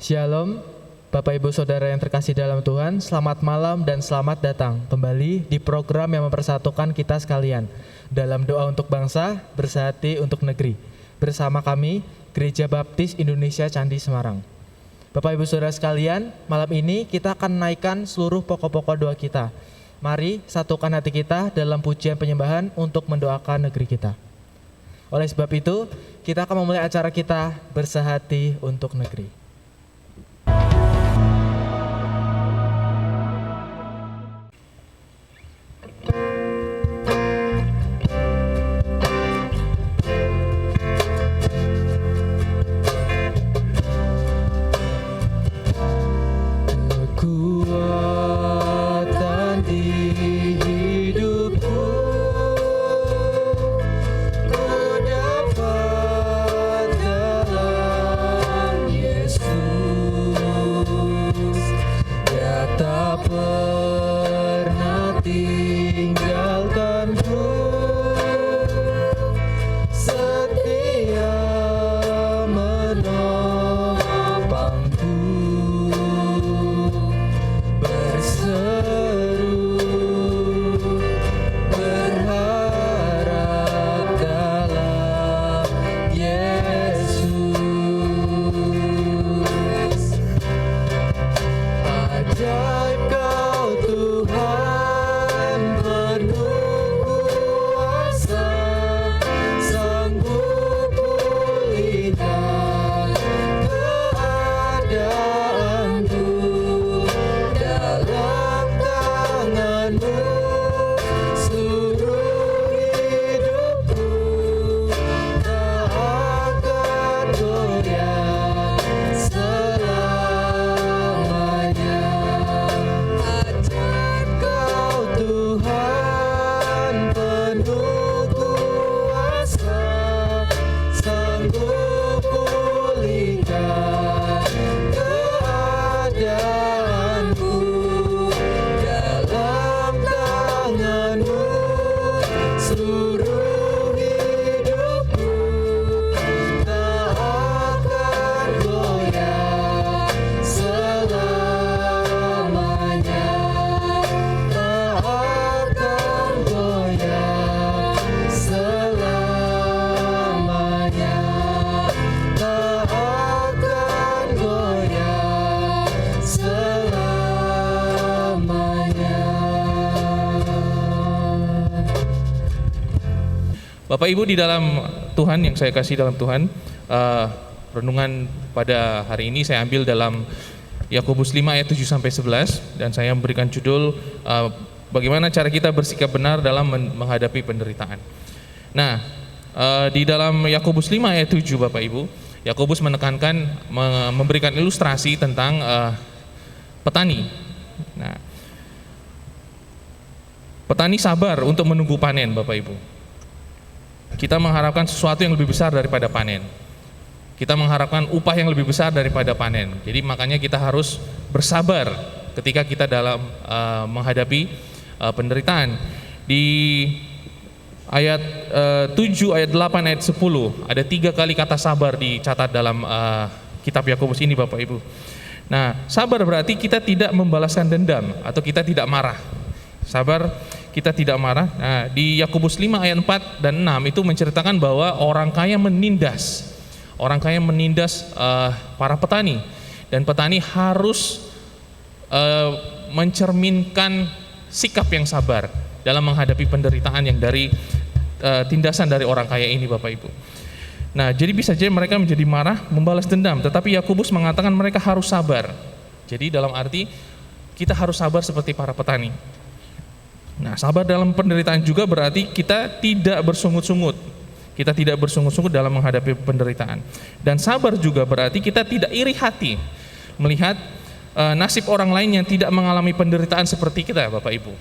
Shalom, Bapak Ibu Saudara yang terkasih dalam Tuhan, selamat malam dan selamat datang kembali di program yang mempersatukan kita sekalian dalam doa untuk bangsa, bersehati untuk negeri. Bersama kami, Gereja Baptis Indonesia Candi Semarang. Bapak Ibu Saudara sekalian, malam ini kita akan menaikkan seluruh pokok-pokok doa kita. Mari satukan hati kita dalam pujian penyembahan untuk mendoakan negeri kita. Oleh sebab itu, kita akan memulai acara kita bersehati untuk negeri. Bapak Ibu di dalam Tuhan, yang saya kasih dalam Tuhan, renungan pada hari ini saya ambil dalam Yakobus 5 ayat 7-11, dan saya memberikan judul bagaimana cara kita bersikap benar dalam menghadapi penderitaan. Nah, di dalam Yakobus 5 ayat 7 Bapak Ibu, Yakobus menekankan, memberikan ilustrasi tentang petani. Nah, petani sabar untuk menunggu panen Bapak Ibu. Kita mengharapkan sesuatu yang lebih besar daripada panen. Kita mengharapkan upah yang lebih besar daripada panen. Jadi makanya kita harus bersabar ketika kita dalam menghadapi penderitaan. Di ayat 7, ayat 8, ayat 10 ada 3 kali kata sabar dicatat dalam kitab Yakobus ini Bapak Ibu. Nah, sabar berarti kita tidak membalaskan dendam atau kita tidak marah. Sabar, kita tidak marah. Nah, di Yakobus 5 ayat 4 dan 6 itu menceritakan bahwa orang kaya menindas para petani, dan petani harus mencerminkan sikap yang sabar dalam menghadapi penderitaan yang dari tindasan dari orang kaya ini Bapak Ibu. Nah, jadi bisa jadi mereka menjadi marah, membalas dendam, tetapi Yakobus mengatakan mereka harus sabar. Jadi dalam arti kita harus sabar seperti para petani. Nah, sabar dalam penderitaan juga berarti kita tidak bersungut-sungut. Kita tidak bersungut-sungut dalam menghadapi penderitaan. Dan sabar juga berarti kita tidak iri hati melihat nasib orang lain yang tidak mengalami penderitaan seperti kita Bapak Ibu.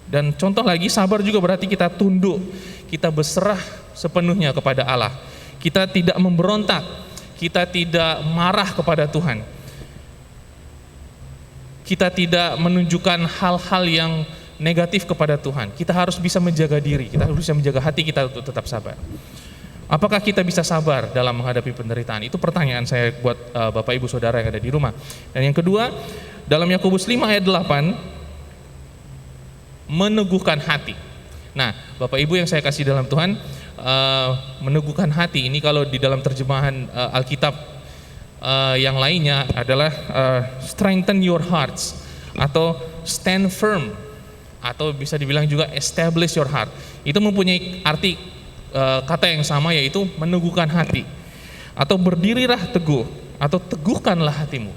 Dan contoh lagi, sabar juga berarti kita tunduk, kita berserah sepenuhnya kepada Allah. Kita tidak memberontak, kita tidak marah kepada Tuhan. Kita tidak menunjukkan hal-hal yang negatif kepada Tuhan. Kita harus bisa menjaga diri, kita harus bisa menjaga hati kita untuk tetap sabar. Apakah kita bisa sabar dalam menghadapi penderitaan? Itu pertanyaan saya buat Bapak Ibu Saudara yang ada di rumah. Dan yang kedua, dalam Yakobus 5 ayat 8, meneguhkan hati. Nah, Bapak Ibu yang saya kasih dalam Tuhan, meneguhkan hati ini kalau di dalam terjemahan Alkitab yang lainnya adalah strengthen your hearts, atau stand firm, atau bisa dibilang juga establish your heart. Itu mempunyai arti kata yang sama, yaitu meneguhkan hati, atau berdirilah teguh, atau teguhkanlah hatimu.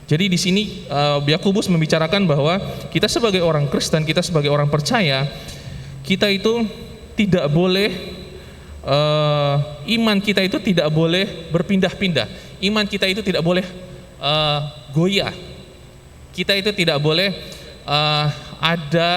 Jadi di sini Yakobus membicarakan bahwa kita sebagai orang Kristen, kita sebagai orang percaya, kita itu tidak boleh iman kita itu tidak boleh berpindah-pindah. Iman kita itu tidak boleh goyah. Kita itu tidak boleh ada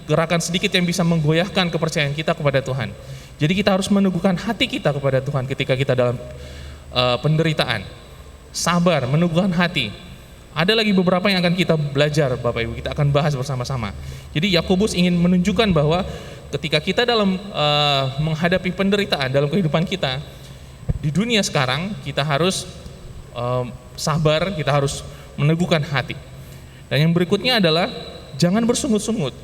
gerakan sedikit yang bisa menggoyahkan kepercayaan kita kepada Tuhan. Jadi kita harus meneguhkan hati kita kepada Tuhan ketika kita dalam penderitaan. Sabar, meneguhkan hati. Ada lagi beberapa yang akan kita belajar, Bapak Ibu, kita akan bahas bersama-sama. Jadi Yakobus ingin menunjukkan bahwa ketika kita dalam menghadapi penderitaan dalam kehidupan kita di dunia sekarang, kita harus sabar, kita harus meneguhkan hati. Dan yang berikutnya adalah jangan bersungut-sungut.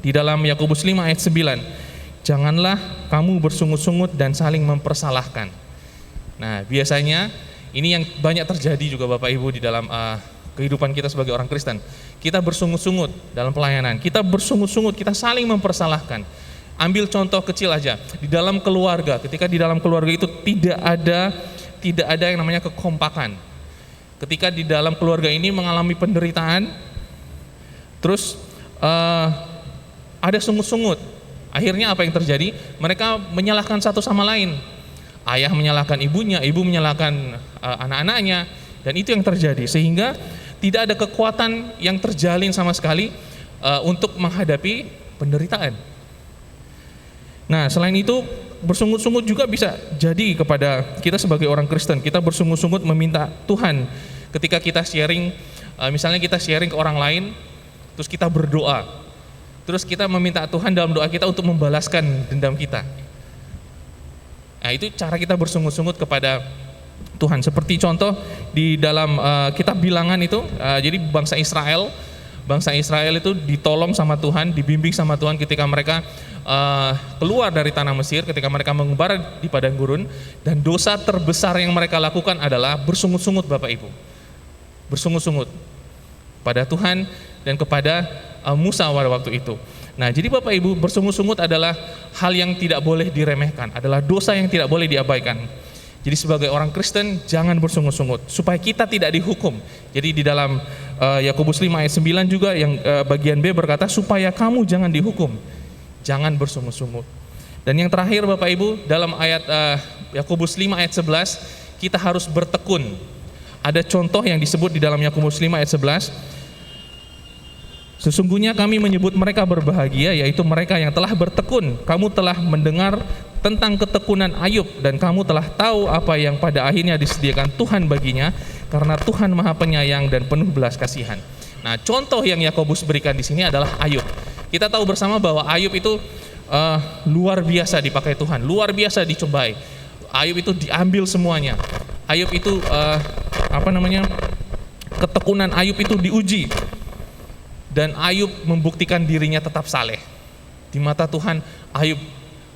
Di dalam Yakobus 5 ayat 9, janganlah kamu bersungut-sungut dan saling mempersalahkan. Nah, biasanya ini yang banyak terjadi juga Bapak Ibu di dalam kehidupan kita sebagai orang Kristen. Kita bersungut-sungut dalam pelayanan, kita bersungut-sungut, kita saling mempersalahkan. Ambil contoh kecil aja, di dalam keluarga, ketika di dalam keluarga itu tidak ada yang namanya kekompakan. Ketika di dalam keluarga ini mengalami penderitaan, terus ada sungut-sungut. Akhirnya apa yang terjadi? Mereka menyalahkan satu sama lain. Ayah menyalahkan ibunya, ibu menyalahkan anak-anaknya, dan itu yang terjadi. Sehingga tidak ada kekuatan yang terjalin sama sekali untuk menghadapi penderitaan. Nah, selain itu bersungut-sungut juga bisa jadi kepada kita sebagai orang Kristen. Kita bersungut-sungut meminta Tuhan ketika kita sharing, misalnya kita sharing ke orang lain, terus kita berdoa. Terus kita meminta Tuhan dalam doa kita untuk membalaskan dendam kita. Nah, itu cara kita bersungut-sungut kepada Tuhan. Seperti contoh di dalam kitab Bilangan itu, jadi bangsa Israel itu ditolong sama Tuhan, dibimbing sama Tuhan ketika mereka keluar dari tanah Mesir, ketika mereka mengembara di padang gurun, dan dosa terbesar yang mereka lakukan adalah bersungut-sungut, Bapak Ibu. Bersungut-sungut pada Tuhan dan kepada Musa pada waktu itu. Nah, jadi Bapak Ibu, bersungut-sungut adalah hal yang tidak boleh diremehkan, adalah dosa yang tidak boleh diabaikan. Jadi sebagai orang Kristen jangan bersungut-sungut supaya kita tidak dihukum. Jadi di dalam Yakobus 5 ayat 9 juga yang bagian B berkata supaya kamu jangan dihukum. Jangan bersungut-sungut. Dan yang terakhir Bapak Ibu, dalam ayat Yakobus 5 ayat 11, kita harus bertekun. Ada contoh yang disebut di dalam Yakobus 5 ayat 11. Sesungguhnya kami menyebut mereka berbahagia, yaitu mereka yang telah bertekun. Kamu telah mendengar tentang ketekunan Ayub, dan kamu telah tahu apa yang pada akhirnya disediakan Tuhan baginya, karena Tuhan Maha Penyayang dan penuh belas kasihan. Nah, contoh yang Yakobus berikan di sini adalah Ayub. Kita tahu bersama bahwa Ayub itu luar biasa dipakai Tuhan, luar biasa dicobai. Ayub itu diambil semuanya. Ayub itu ketekunan Ayub itu diuji. Dan Ayub membuktikan dirinya tetap saleh. Di mata Tuhan, Ayub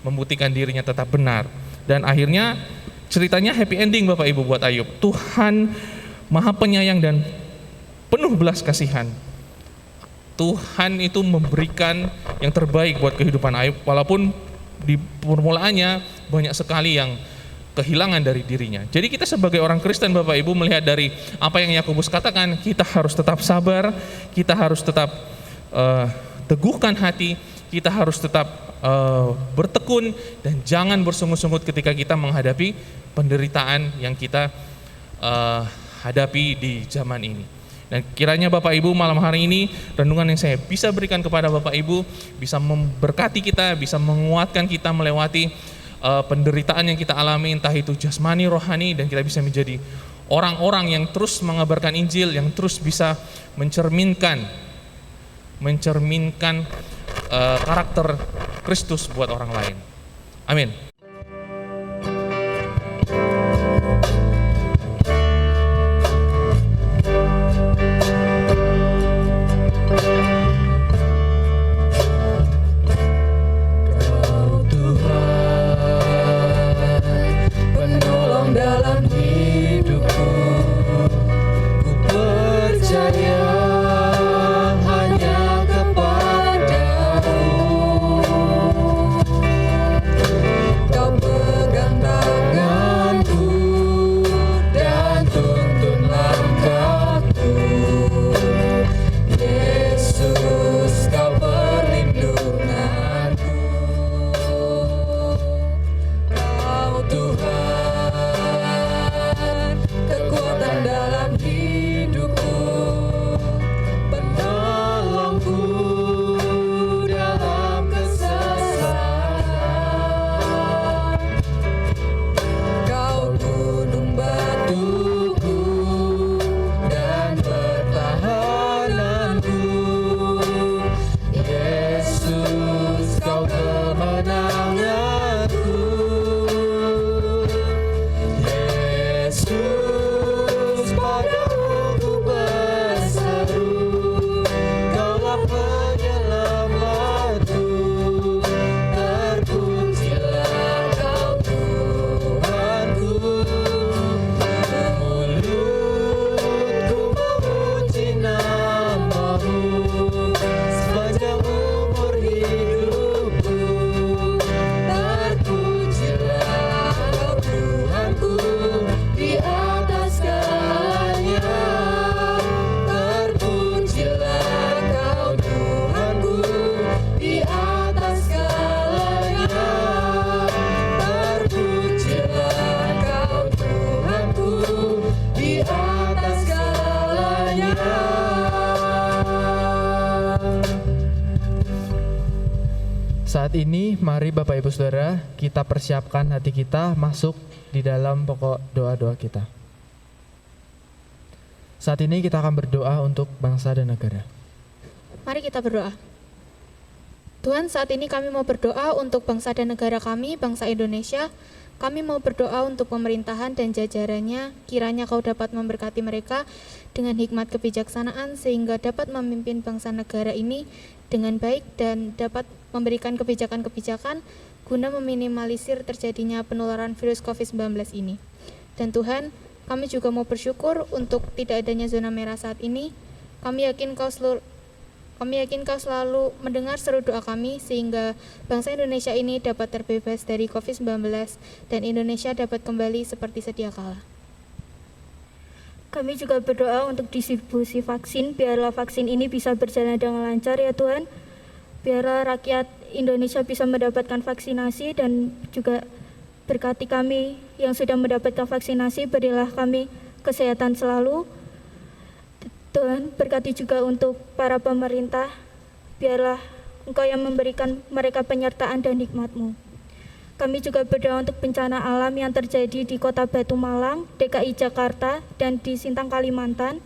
membuktikan dirinya tetap benar. Dan akhirnya ceritanya happy ending Bapak Ibu buat Ayub. Tuhan Maha Penyayang dan penuh belas kasihan. Tuhan itu memberikan yang terbaik buat kehidupan Ayub, walaupun di permulaannya banyak sekali yang kehilangan dari dirinya. Jadi kita sebagai orang Kristen Bapak Ibu melihat dari apa yang Yakobus katakan, kita harus tetap sabar, kita harus tetap teguhkan hati, kita harus tetap bertekun, dan jangan bersungut-sungut ketika kita menghadapi penderitaan yang kita hadapi di zaman ini. Dan kiranya Bapak Ibu malam hari ini renungan yang saya bisa berikan kepada Bapak Ibu bisa memberkati kita, bisa menguatkan kita melewati penderitaan yang kita alami, entah itu jasmani, rohani, dan kita bisa menjadi orang-orang yang terus mengabarkan Injil, yang terus bisa mencerminkan karakter Kristus buat orang lain. Amin. ini mari Bapak Ibu Saudara kita persiapkan hati kita masuk di dalam pokok doa-doa kita. Saat ini kita akan berdoa untuk bangsa dan negara. Mari kita berdoa. Tuhan, saat ini kami mau berdoa untuk bangsa dan negara kami, bangsa Indonesia. Kami mau berdoa untuk pemerintahan dan jajarannya, kiranya Kau dapat memberkati mereka dengan hikmat kebijaksanaan sehingga dapat memimpin bangsa negara ini dengan baik dan dapat memberikan kebijakan-kebijakan guna meminimalisir terjadinya penularan virus COVID-19 ini. Dan Tuhan, kami juga mau bersyukur untuk tidak adanya zona merah saat ini. Kami yakin Kau selalu mendengar seru doa kami sehingga bangsa Indonesia ini dapat terbebas dari COVID-19 dan Indonesia dapat kembali seperti sedia kala. Kami juga berdoa untuk distribusi vaksin, biarlah vaksin ini bisa berjalan dengan lancar ya Tuhan. Biarlah rakyat Indonesia bisa mendapatkan vaksinasi dan juga berkati kami yang sudah mendapatkan vaksinasi, berilah kami kesehatan selalu. Tuhan, berkati juga untuk para pemerintah, biarlah Engkau yang memberikan mereka penyertaan dan hikmat-Mu. Kami juga berdoa untuk bencana alam yang terjadi di Kota Batu Malang, DKI Jakarta, dan di Sintang Kalimantan.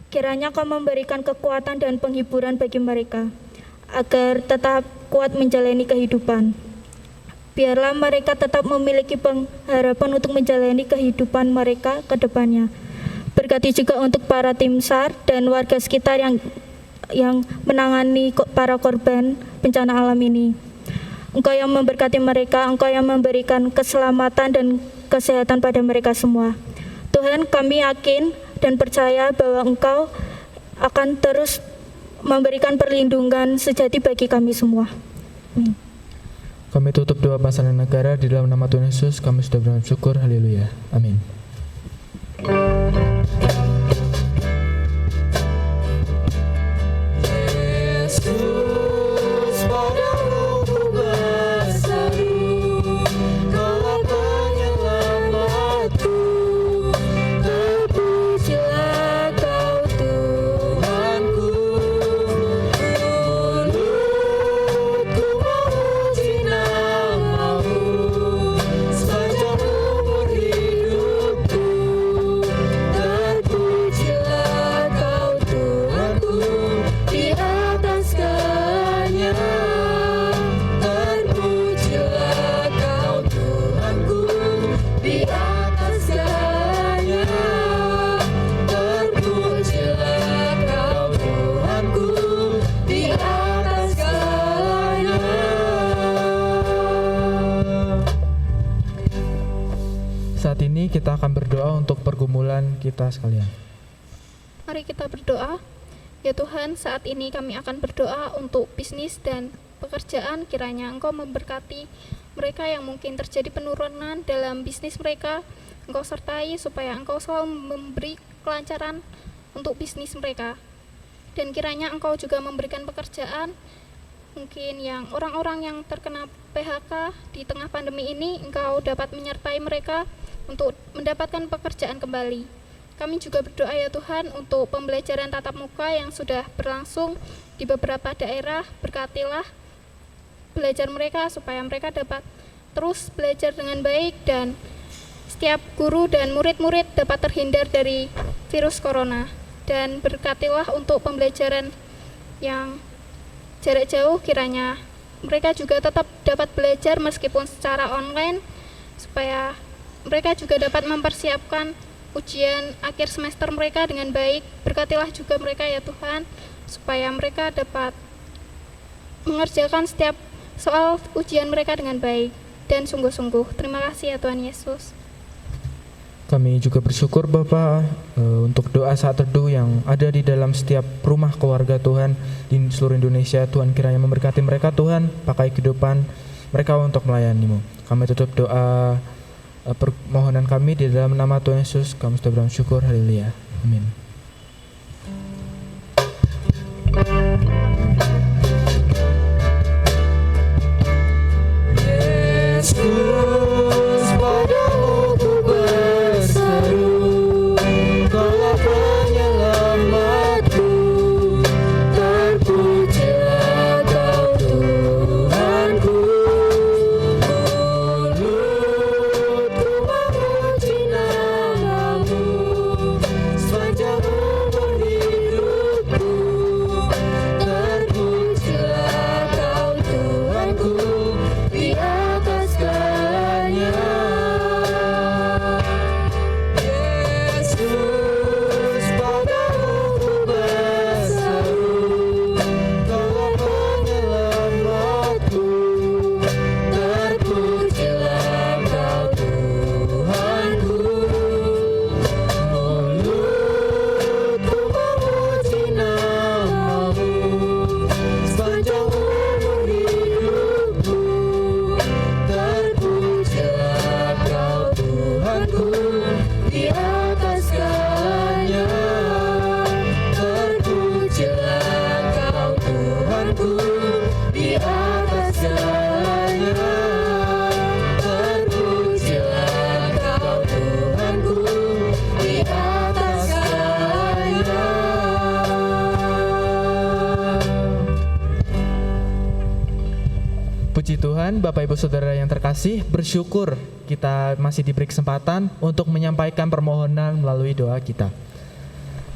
Kiranya Kau memberikan kekuatan dan penghiburan bagi mereka, agar tetap kuat menjalani kehidupan. Biarlah mereka tetap memiliki pengharapan untuk menjalani kehidupan mereka ke depannya. Berkati juga untuk para tim SAR dan warga sekitar yang menangani para korban bencana alam ini. Engkau yang memberkati mereka, Engkau yang memberikan keselamatan dan kesehatan pada mereka semua. Tuhan, kami yakin dan percaya bahwa Engkau akan terus memberikan perlindungan sejati bagi kami semua. Amin. Kami tutup doa bangsa dan negara di dalam nama Tuhan Yesus. Kami sudah bersyukur. Haleluya. Amin. Yesus, padamu ku berseru, Kaulah penyelamatku. Terpujilah Kau Tuhanku. Mulutku memuji nama-Mu sepanjang umur hidupku. Terpujilah Kau Tuhanku di atas segalanya. Terpujilah Kau Tuhanku di atas segalanya. Terpujilah Kau Tuhanku di atas segalanya. Saat ini kita akan berdoa untuk pergumulan kita sekalian. Mari kita berdoa. Ya Tuhan, saat ini kami akan berdoa untuk bisnis dan pekerjaan, kiranya Engkau memberkati mereka yang mungkin terjadi penurunan dalam bisnis mereka. Engkau sertai supaya Engkau selalu memberi kelancaran untuk bisnis mereka. Dan kiranya Engkau juga memberikan pekerjaan, mungkin yang orang-orang yang terkena PHK di tengah pandemi ini, Engkau dapat menyertai mereka untuk mendapatkan pekerjaan kembali. Kami juga berdoa ya Tuhan untuk pembelajaran tatap muka yang sudah berlangsung di beberapa daerah. Berkatilah belajar mereka supaya mereka dapat terus belajar dengan baik dan setiap guru dan murid-murid dapat terhindar dari virus corona. Dan berkatilah untuk pembelajaran yang jarak jauh, kiranya mereka juga tetap dapat belajar meskipun secara online supaya mereka juga dapat mempersiapkan ujian akhir semester mereka dengan baik. Berkatilah juga mereka ya Tuhan, supaya mereka dapat mengerjakan setiap soal ujian mereka dengan baik dan sungguh-sungguh. Terima kasih ya Tuhan Yesus. Kami juga bersyukur Bapak untuk doa saat teduh yang ada di dalam setiap rumah keluarga Tuhan di seluruh Indonesia. Tuhan kiranya memberkati mereka Tuhan, pakai kehidupan mereka untuk melayani-Mu. Kami tutup doa permohonan kami di dalam nama Tuhan Yesus. Kami sudah bersyukur. Haleluya. Amin. Yesus, padamu ku berseru, Kaulah penyelamatku. Terpujilah Kau Tuhanku. Puji Tuhan, Bapak Ibu Saudara yang terkasih, bersyukur kita masih diberi kesempatan untuk menyampaikan permohonan melalui doa kita.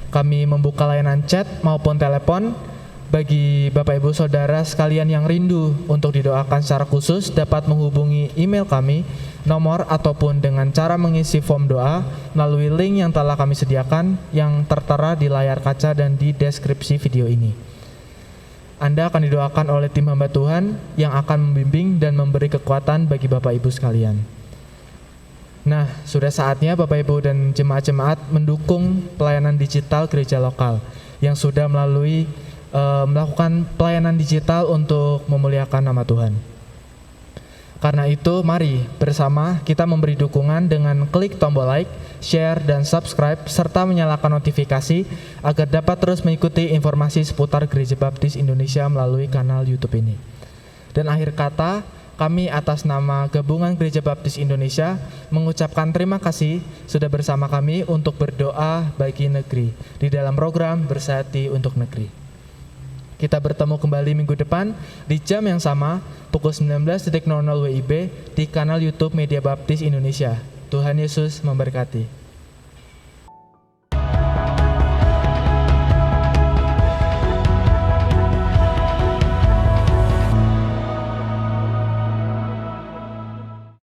Kami membuka layanan chat maupun telepon. Bagi Bapak Ibu Saudara sekalian yang rindu untuk didoakan secara khusus dapat menghubungi email kami, nomor ataupun dengan cara mengisi form doa melalui link yang telah kami sediakan yang tertera di layar kaca dan di deskripsi video ini. Anda akan didoakan oleh tim hamba Tuhan yang akan membimbing dan memberi kekuatan bagi Bapak Ibu sekalian. Nah, sudah saatnya Bapak Ibu dan jemaat-jemaat mendukung pelayanan digital gereja lokal yang sudah melakukan pelayanan digital untuk memuliakan nama Tuhan. Karena itu, mari bersama kita memberi dukungan dengan klik tombol like, share, dan subscribe, serta menyalakan notifikasi agar dapat terus mengikuti informasi seputar Gereja Baptis Indonesia melalui kanal YouTube ini. Dan akhir kata, kami atas nama Gabungan Gereja Baptis Indonesia mengucapkan terima kasih sudah bersama kami untuk berdoa bagi negeri di dalam program Bersehati untuk Negeri. Kita bertemu kembali minggu depan di jam yang sama, pukul 19.00 WIB di kanal YouTube Media Baptis Indonesia. Tuhan Yesus memberkati.